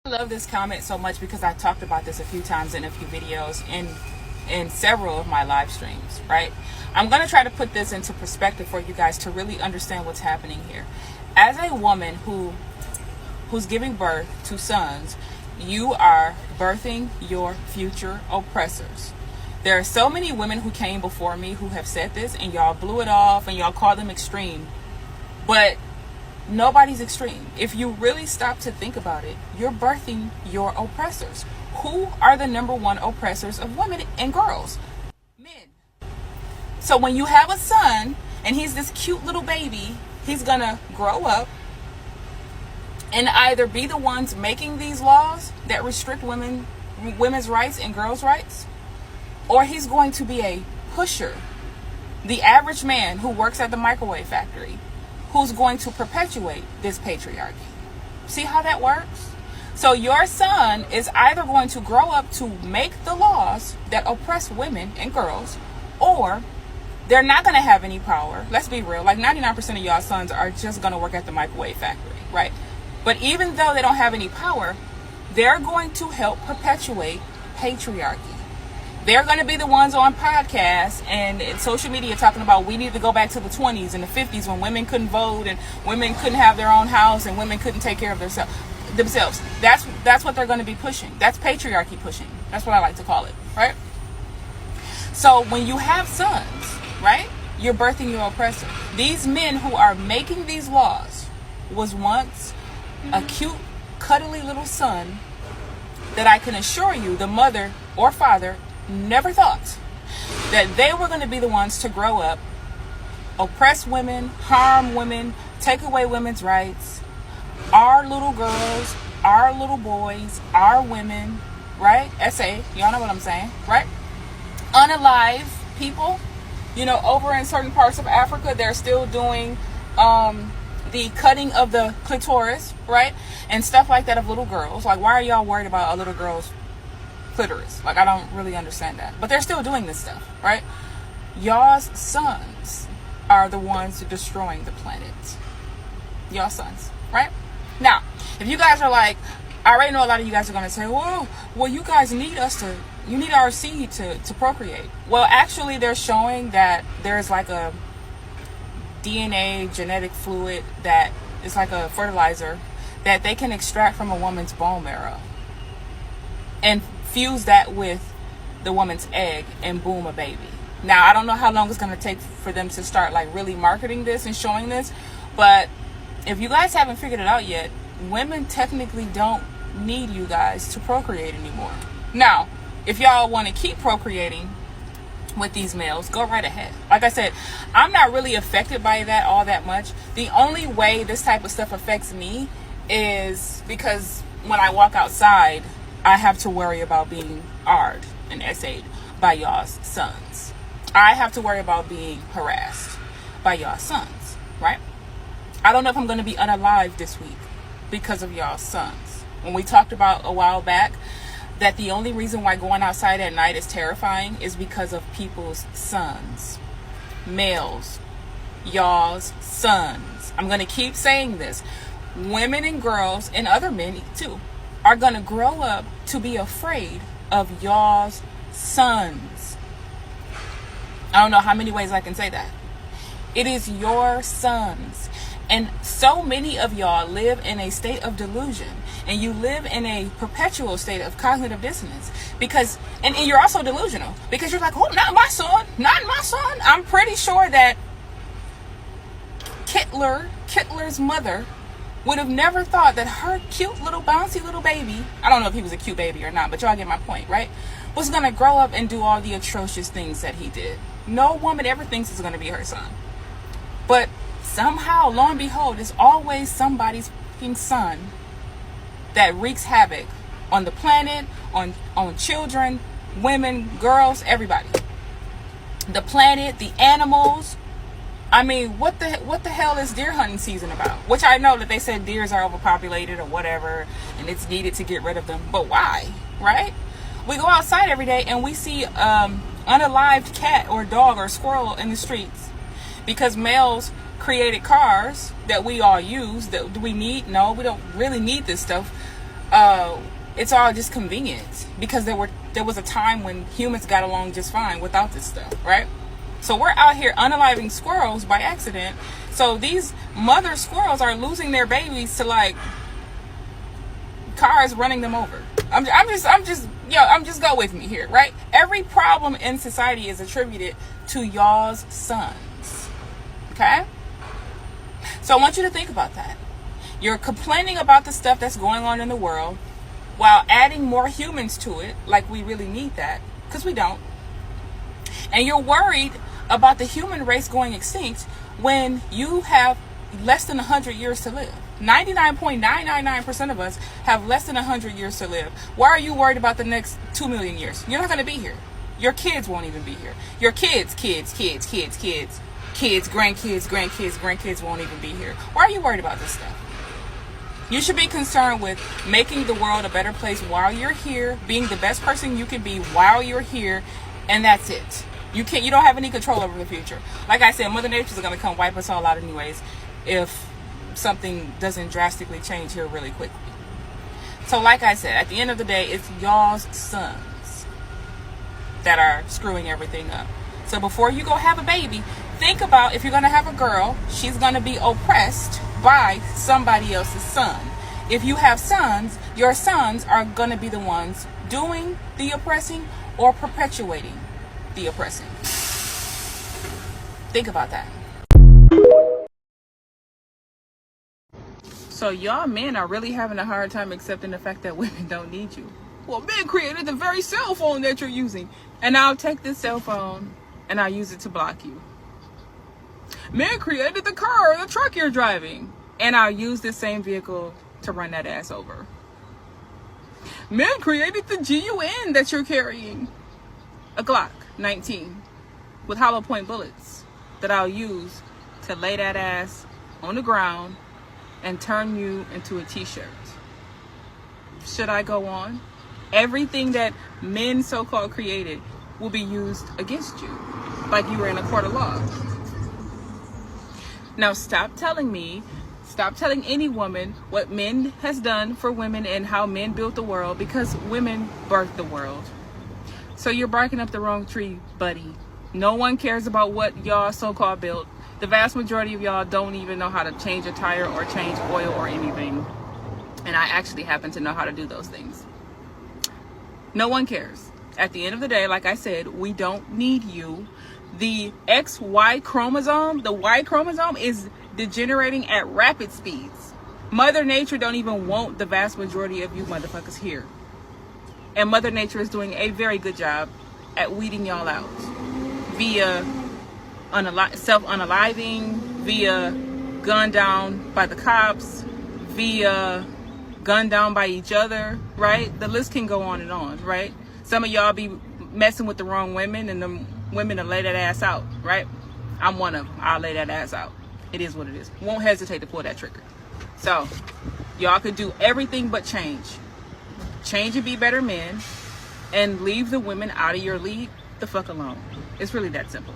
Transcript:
I love this comment so much because I talked about this a few times in a few videos in several of my live streams, right? I'm going to try to put this into perspective for you guys to really understand what's happening here. As a woman who's giving birth to sons, you are birthing your future oppressors. There are so many women who came before me who have said this, and y'all blew it off and y'all called them extreme. But nobody's extreme. If you really stop to think about it, you're birthing your oppressors. Who are the number one oppressors of women and girls? Men. So when you have a son and he's this cute little baby, he's gonna grow up and either be the ones making these laws that restrict women's rights and girls' rights, or he's going to be a pusher, the average man who works at the microwave factory, who's going to perpetuate this patriarchy. See how that works? So your son is either going to grow up to make the laws that oppress women and girls, or they're not going to have any power. Let's be real. Like 99% of y'all sons are just going to work at the microwave factory, right? But even though they don't have any power, they're going to help perpetuate patriarchy. They're going to be the ones on podcasts and social media talking about we need to go back to the 20s and the 50s when women couldn't vote and women couldn't have their own house and women couldn't take care of themselves. That's what they're going to be pushing. That's patriarchy pushing. That's what I like to call it, right? So when you have sons, right, you're birthing your oppressor. These men who are making these laws was once a cute, cuddly little son that I can assure you the mother or father never thought that they were going to be the ones to grow up, oppress women, harm women, take away women's rights, our little girls, our little boys, our women, right? SA, y'all know what I'm saying, right? Unalive people, over in certain parts of Africa, they're still doing the cutting of the clitoris, right? And stuff like that of little girls. Like, why are y'all worried about a little girl's clitoris? Like, I don't really understand that. But they're still doing this stuff, right? Y'all's sons are the ones destroying the planet. Y'all sons, right? Now, if you guys are like, I already know a lot of you guys are going to say, well, you guys need you need our seed to procreate. Well, actually, they're showing that there's like a DNA genetic fluid that is like a fertilizer that they can extract from a woman's bone marrow and fuse that with the woman's egg and boom, a baby. Now, I don't know how long it's going to take for them to start like really marketing this and showing this, but if you guys haven't figured it out yet, women technically don't need you guys to procreate anymore. Now, if y'all want to keep procreating with these males, go right ahead. Like I said, I'm not really affected by that all that much. The only way this type of stuff affects me is because when I walk outside, I have to worry about being R'd and SA'd by y'all's sons. I have to worry about being harassed by y'all's sons, right? I don't know if I'm going to be unalive this week because of y'all's sons. When we talked about a while back that the only reason why going outside at night is terrifying is because of people's sons, males, y'all's sons. I'm going to keep saying this. Women and girls and other men too are going to grow up to be afraid of y'all's sons. I don't know how many ways I can say that. It is your sons. And so many of y'all live in a state of delusion, and you live in a perpetual state of cognitive dissonance because, and you're also delusional because you're like, oh, not my son. I'm pretty sure that Hitler's mother would have never thought that her cute little bouncy little baby, I don't know if he was a cute baby or not, but y'all get my point, right? Was going to grow up and do all the atrocious things that he did. No woman ever thinks it's going to be her son. But somehow, lo and behold, it's always somebody's fucking son that wreaks havoc on the planet, on children, women, girls, everybody. The planet, the animals. I mean, what the hell is deer hunting season about? Which I know that they said deers are overpopulated or whatever, and it's needed to get rid of them. But why, right? We go outside every day and we see unalived cat or dog or squirrel in the streets because males created cars that we all use. That do we need? No, we don't really need this stuff. it's all just convenient, because there was a time when humans got along just fine without this stuff, right? So we're out here unaliving squirrels by accident. So these mother squirrels are losing their babies to like cars running them over. I'm just go with me here, right? Every problem in society is attributed to y'all's sons. Okay? So I want you to think about that. You're complaining about the stuff that's going on in the world while adding more humans to it, like we really need that, because we don't. And you're worried about the human race going extinct when you have less than 100 years to live. 99.999% of us have less than 100 years to live. Why are you worried about the next 2 million years? You're not going to be here. Your kids won't even be here. Your kids, grandkids won't even be here. Why are you worried about this stuff? You should be concerned with making the world a better place while you're here, being the best person you can be while you're here, and that's it. You don't have any control over the future. Like I said, Mother Nature is going to come wipe us all out anyways if something doesn't drastically change here really quickly. So like I said, at the end of the day, it's y'all's sons that are screwing everything up. So before you go have a baby, think about, if you're going to have a girl, she's going to be oppressed by somebody else's son. If you have sons, your sons are going to be the ones doing the oppressing or perpetuating the oppressing. Think about that. So y'all men are really having a hard time accepting the fact that women don't need you. Well, men created the very cell phone that you're using, and I'll take this cell phone and I'll use it to block you. Men created the car or the truck you're driving, and I'll use this same vehicle to run that ass over. Men created the GUN that you're carrying, a Glock 19 with hollow point bullets that I'll use to lay that ass on the ground and turn you into a t-shirt. Should I go on? Everything that men so-called created will be used against you, like you were in a court of law. Now stop telling any woman what men has done for women and how men built the world, because women birthed the world. So you're barking up the wrong tree, buddy. No one cares about what y'all so-called built. The vast majority of y'all don't even know how to change a tire or change oil or anything. And I actually happen to know how to do those things. No one cares. At the end of the day, like I said, we don't need you. The XY chromosome, the Y chromosome, is degenerating at rapid speeds. Mother Nature don't even want the vast majority of you motherfuckers here. And Mother Nature is doing a very good job at weeding y'all out via self-unaliving, via gunned down by the cops, via gunned down by each other, right? The list can go on, right? Some of y'all be messing with the wrong women, and the women will lay that ass out, right? I'm one of them. I'll lay that ass out. It is what it is. Won't hesitate to pull that trigger. So y'all could do everything but change and be better men, and leave the women out of your league the fuck alone. It's really that simple.